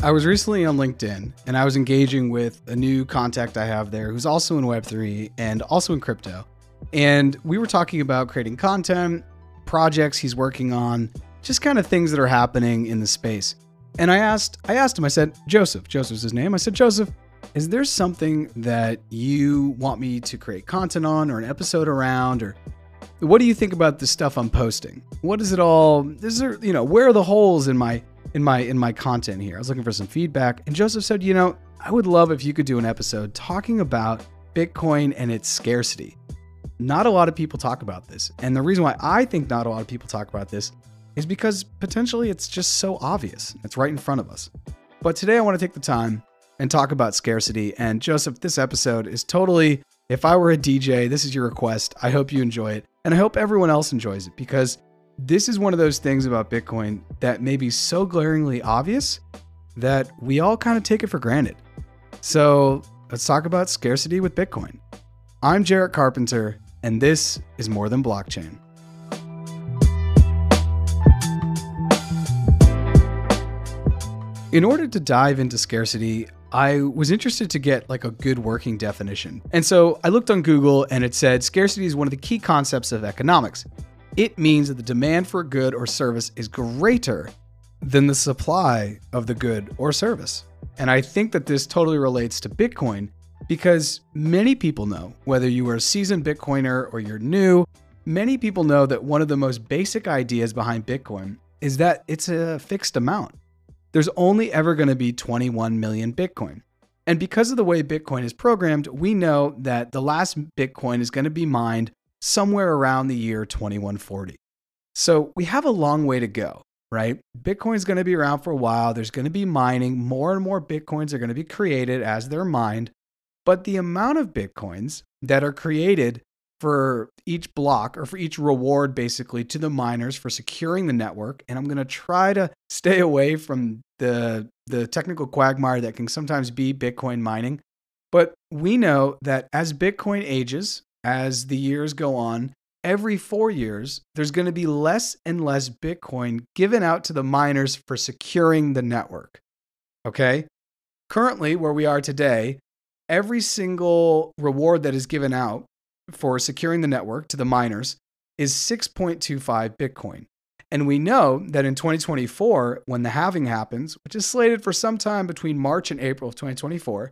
I was recently on LinkedIn and I was engaging with a new contact I have there who's also in Web3 and also in crypto. And we were talking about creating content, projects he's working on, just kind of things that are happening in the space. And I asked him, I said, Joseph's his name. I said, Joseph, is there something that you want me to create content on or an episode around? Or what do you think about the stuff I'm posting? What is it all? Is there, where are the holes in my content here? I was looking for some feedback. And Joseph said, I would love if you could do an episode talking about Bitcoin and its scarcity. Not a lot of people talk about this. And the reason why I think not a lot of people talk about this is because potentially it's just so obvious. It's right in front of us. But today I want to take the time and talk about scarcity. And Joseph, this episode is totally, if I were a DJ, this is your request. I hope you enjoy it. And I hope everyone else enjoys it, because this is one of those things about Bitcoin that may be so glaringly obvious that we all kind of take it for granted. So let's talk about scarcity with Bitcoin. I'm Jarrett Carpenter, and this is More Than Blockchain. In order to dive into scarcity, I was interested to get like a good working definition. And so I looked on Google and it said scarcity is one of the key concepts of economics. It means that the demand for a good or service is greater than the supply of the good or service. And I think that this totally relates to Bitcoin, because many people know, whether you are a seasoned Bitcoiner or you're new, many people know that one of the most basic ideas behind Bitcoin is that it's a fixed amount. There's only ever going to be 21 million Bitcoin. And because of the way Bitcoin is programmed, we know that the last Bitcoin is going to be mined somewhere around the year 2140. So we have a long way to go, right? Bitcoin is going to be around for a while. There's going to be mining. More and more Bitcoins are going to be created as they're mined. But the amount of Bitcoins that are created for each block, or for each reward basically to the miners for securing the network, and I'm going to try to stay away from the technical quagmire that can sometimes be Bitcoin mining. But we know that as Bitcoin ages, as the years go on, every 4 years, there's going to be less and less Bitcoin given out to the miners for securing the network. Okay? Currently, where we are today, every single reward that is given out for securing the network to the miners is 6.25 Bitcoin. And we know that in 2024, when the halving happens, which is slated for sometime between March and April of 2024,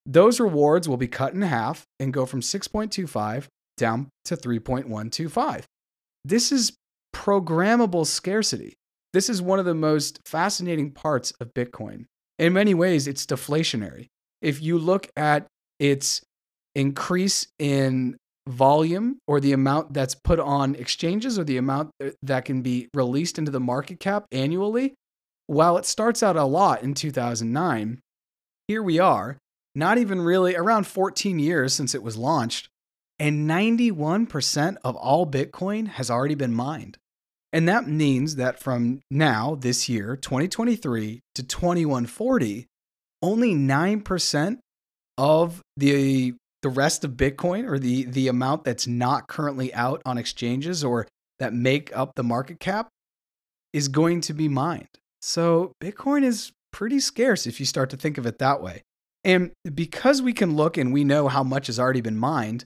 those rewards will be cut in half and go from 6.25 down to 3.125. This is programmable scarcity. This is one of the most fascinating parts of Bitcoin. In many ways, it's deflationary. If you look at its increase in volume, or the amount that's put on exchanges, or the amount that can be released into the market cap annually, while it starts out a lot in 2009, here we are, not even really around 14 years since it was launched, and 91% of all Bitcoin has already been mined. And that means that from now, this year, 2023 to 2140, only 9% of the rest of Bitcoin, or the amount that's not currently out on exchanges or that make up the market cap, is going to be mined. So Bitcoin is pretty scarce if you start to think of it that way. And because we can look and we know how much has already been mined,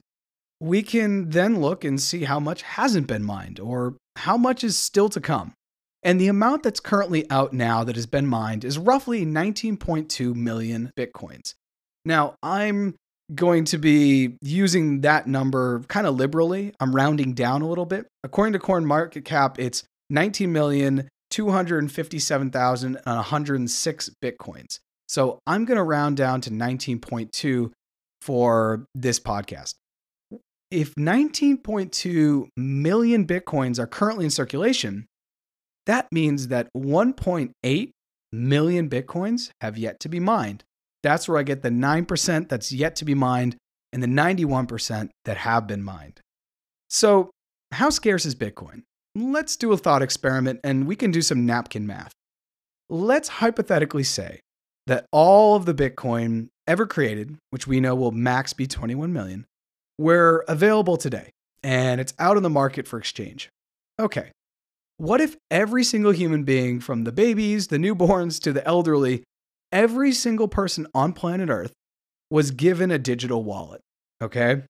we can then look and see how much hasn't been mined or how much is still to come. And the amount that's currently out now that has been mined is roughly 19.2 million Bitcoins. Now, I'm going to be using that number kind of liberally. I'm rounding down a little bit. According to CoinMarketCap, it's 19,257,106 Bitcoins. So I'm going to round down to 19.2 for this podcast. If 19.2 million Bitcoins are currently in circulation, that means that 1.8 million Bitcoins have yet to be mined. That's where I get the 9% that's yet to be mined and the 91% that have been mined. So how scarce is Bitcoin? Let's do a thought experiment and we can do some napkin math. Let's hypothetically say that all of the Bitcoin ever created, which we know will max be 21 million, were available today and it's out in the market for exchange. Okay, what if every single human being, from the babies, the newborns, to the elderly, every single person on planet Earth was given a digital wallet, okay?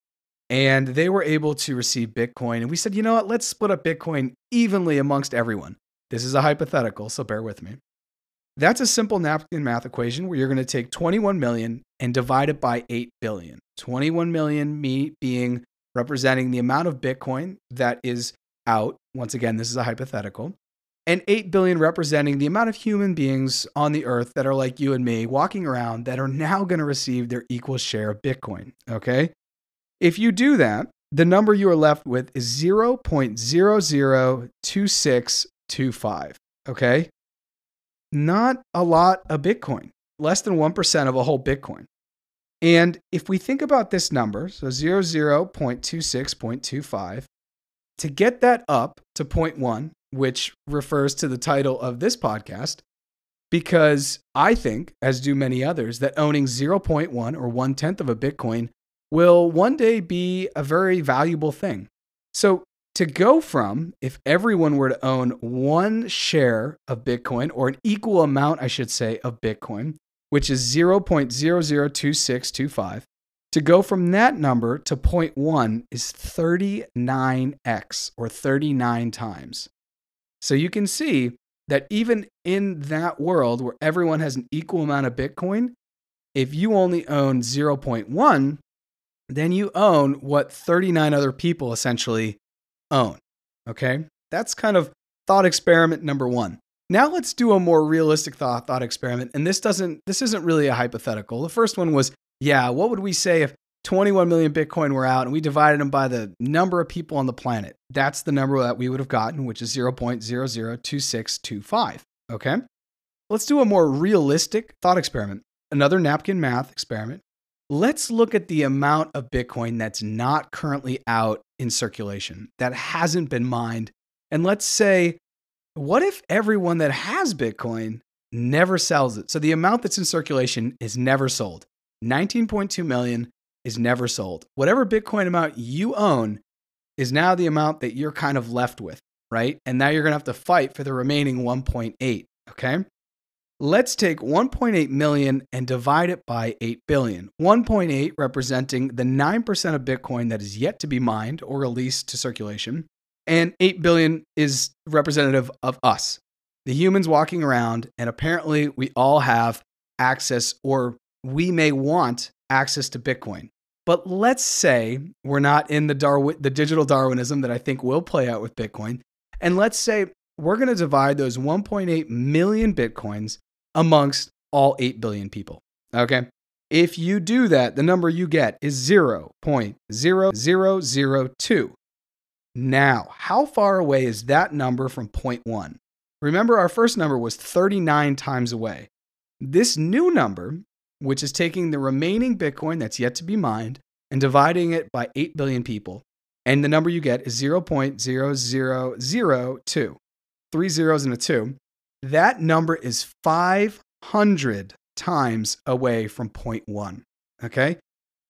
And they were able to receive Bitcoin. And we said, you know what? Let's split up Bitcoin evenly amongst everyone. This is a hypothetical, so bear with me. That's a simple napkin math equation where you're going to take 21 million and divide it by 8 billion. 21 million being representing the amount of Bitcoin that is out. Once again, this is a hypothetical. And 8 billion representing the amount of human beings on the earth that are like you and me walking around that are now going to receive their equal share of Bitcoin. Okay. If you do that, the number you are left with is 0.002625. Okay. Not a lot of Bitcoin, less than 1% of a whole Bitcoin. And if we think about this number, so 0.2625, to get that up to 0.1, which refers to the title of this podcast, because I think, as do many others, that owning 0.1 or 1/10 of a Bitcoin will one day be a very valuable thing. So to go from, if everyone were to own one share of Bitcoin, or an equal amount, I should say, of Bitcoin, which is 0.002625, to go from that number to 0.1 is 39x, or 39 times. So you can see that even in that world where everyone has an equal amount of Bitcoin, if you only own 0.1, then you own what 39 other people essentially own. Okay? That's kind of thought experiment number one. Now let's do a more realistic thought experiment. And this isn't really a hypothetical. The first one was, what would we say if 21 million Bitcoin were out and we divided them by the number of people on the planet? That's the number that we would have gotten, which is 0.002625. Okay? Let's do a more realistic thought experiment. Another napkin math experiment. Let's look at the amount of Bitcoin that's not currently out in circulation, that hasn't been mined. And let's say, what if everyone that has Bitcoin never sells it? So the amount that's in circulation is never sold. 19.2 million is never sold. Whatever Bitcoin amount you own is now the amount that you're kind of left with, right? And now you're going to have to fight for the remaining 1.8, okay? Let's take 1.8 million and divide it by 8 billion. 1.8 representing the 9% of Bitcoin that is yet to be mined or released to circulation. And 8 billion is representative of us, the humans walking around. And apparently we all have access, or we may want access to Bitcoin. But let's say we're not in the digital Darwinism that I think will play out with Bitcoin. And let's say we're going to divide those 1.8 million Bitcoins amongst all 8 billion people. Okay. If you do that, the number you get is 0.0002. Now, how far away is that number from 0.1? Remember, our first number was 39 times away. This new number, which is taking the remaining Bitcoin that's yet to be mined and dividing it by 8 billion people, and the number you get is 0.0002. 3 zeros and a 2. That number is 500 times away from 0.1. Okay?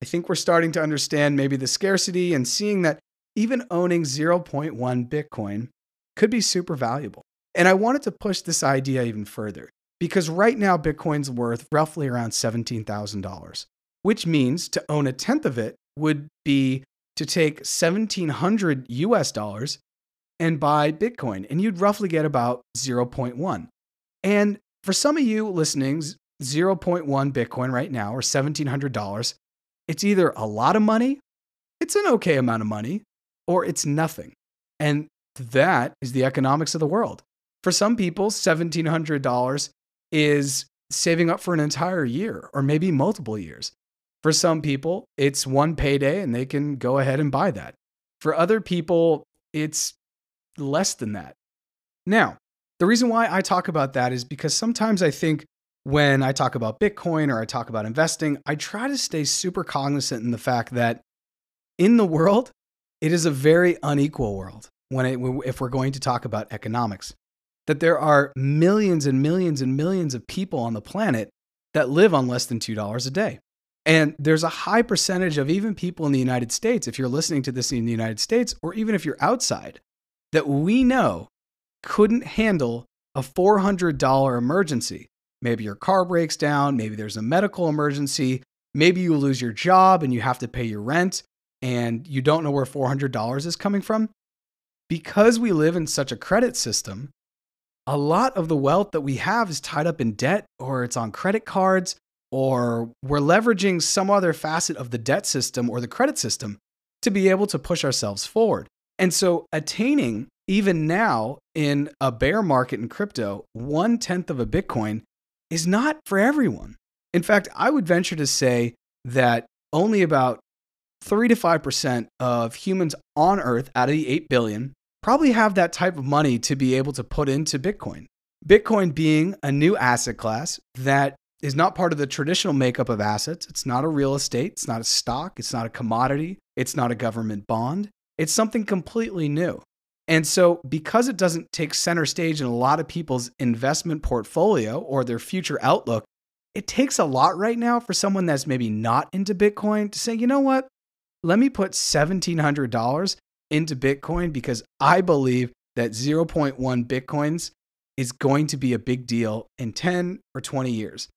I think we're starting to understand maybe the scarcity and seeing that even owning 0.1 Bitcoin could be super valuable. And I wanted to push this idea even further because right now Bitcoin's worth roughly around $17,000, which means to own a tenth of it would be to take 1,700 US dollars and buy Bitcoin, and you'd roughly get about 0.1. And for some of you listening, 0.1 Bitcoin right now, or $1,700, it's either a lot of money, it's an okay amount of money, or it's nothing. And that is the economics of the world. For some people, $1,700 is saving up for an entire year, or maybe multiple years. For some people, it's one payday and they can go ahead and buy that. For other people, it's less than that. Now, the reason why I talk about that is because sometimes I think when I talk about Bitcoin or I talk about investing, I try to stay super cognizant in the fact that in the world, it is a very unequal world if we're going to talk about economics. That there are millions and millions and millions of people on the planet that live on less than $2 a day. And there's a high percentage of even people in the United States, if you're listening to this in the United States, or even if you're outside, that we know couldn't handle a $400 emergency. Maybe your car breaks down. Maybe there's a medical emergency. Maybe you lose your job and you have to pay your rent and you don't know where $400 is coming from. Because we live in such a credit system, a lot of the wealth that we have is tied up in debt, or it's on credit cards, or we're leveraging some other facet of the debt system or the credit system to be able to push ourselves forward. And so attaining, even now in a bear market in crypto, 1/10 of a Bitcoin is not for everyone. In fact, I would venture to say that only about 3 to 5% of humans on Earth out of the 8 billion probably have that type of money to be able to put into Bitcoin. Bitcoin being a new asset class that is not part of the traditional makeup of assets. It's not a real estate. It's not a stock. It's not a commodity. It's not a government bond. It's something completely new. And so because it doesn't take center stage in a lot of people's investment portfolio or their future outlook, it takes a lot right now for someone that's maybe not into Bitcoin to say, you know what? Let me put $1,700 into Bitcoin because I believe that 0.1 Bitcoins is going to be a big deal in 10 or 20 years.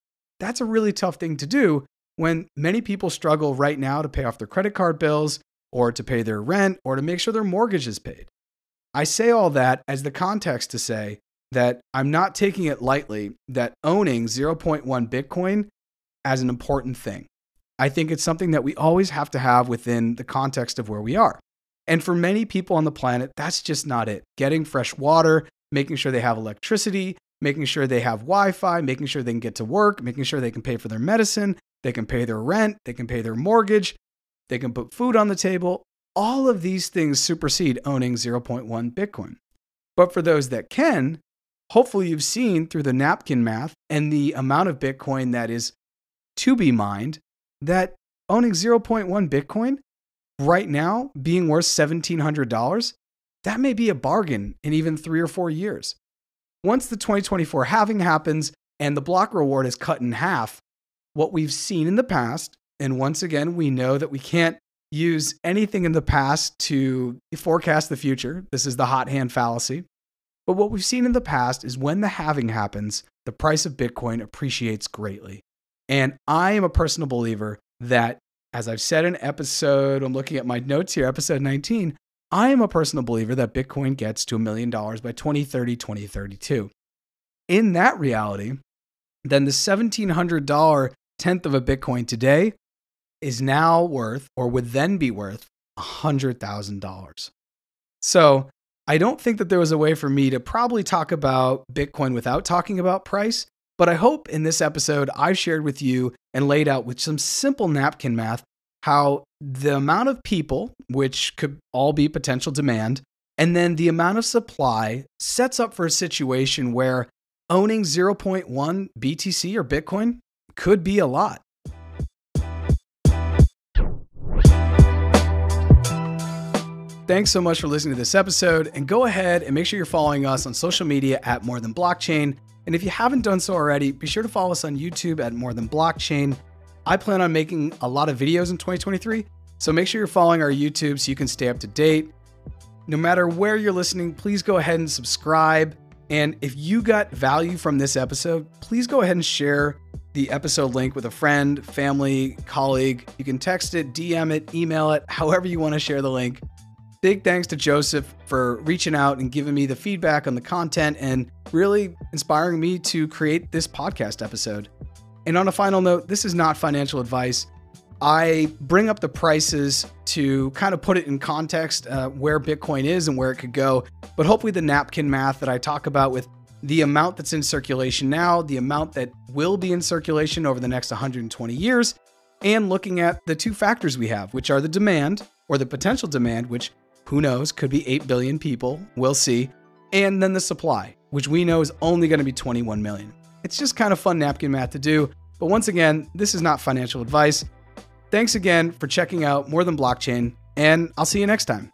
That's a really tough thing to do when many people struggle right now to pay off their credit card bills or to pay their rent or to make sure their mortgage is paid. I say all that as the context to say that I'm not taking it lightly that owning 0.1 Bitcoin as an important thing. I think it's something that we always have to have within the context of where we are. And for many people on the planet, that's just not it. Getting fresh water, making sure they have electricity, making sure they have Wi-Fi, making sure they can get to work, making sure they can pay for their medicine, they can pay their rent, they can pay their mortgage, they can put food on the table. All of these things supersede owning 0.1 Bitcoin. But for those that can, hopefully you've seen through the napkin math and the amount of Bitcoin that is to be mined, that owning 0.1 Bitcoin right now being worth $1,700, that may be a bargain in even 3 or 4 years. Once the 2024 halving happens and the block reward is cut in half, what we've seen in the past, and once again, we know that we can't use anything in the past to forecast the future. This is the hot hand fallacy. But what we've seen in the past is when the halving happens, the price of Bitcoin appreciates greatly. And I am a personal believer that, as I've said in I'm looking at my notes here, episode 19, I am a personal believer that Bitcoin gets to $1 million by 2030, 2032. In that reality, then the $1,700 tenth of a Bitcoin today is now worth, or would then be worth, $100,000. So I don't think that there was a way for me to probably talk about Bitcoin without talking about price, but I hope in this episode I've shared with you and laid out with some simple napkin math how the amount of people, which could all be potential demand, and then the amount of supply sets up for a situation where owning 0.1 BTC or Bitcoin could be a lot. Thanks so much for listening to this episode, and go ahead and make sure you're following us on social media at More Than Blockchain. And if you haven't done so already, be sure to follow us on YouTube at More Than Blockchain. I plan on making a lot of videos in 2023, so make sure you're following our YouTube so you can stay up to date. No matter where you're listening, please go ahead and subscribe. And if you got value from this episode, please go ahead and share the episode link with a friend, family, colleague. You can text it, DM it, email it, however you want to share the link. Big thanks to Joseph for reaching out and giving me the feedback on the content and really inspiring me to create this podcast episode. And on a final note, this is not financial advice. I bring up the prices to kind of put it in context where Bitcoin is and where it could go. But hopefully the napkin math that I talk about with the amount that's in circulation now, the amount that will be in circulation over the next 120 years, and looking at the two factors we have, which are the demand or the potential demand, which who knows, could be 8 billion people, we'll see, and then the supply, which we know is only going to be 21 million. It's just kind of fun napkin math to do. But once again, this is not financial advice. Thanks again for checking out More Than Blockchain, and I'll see you next time.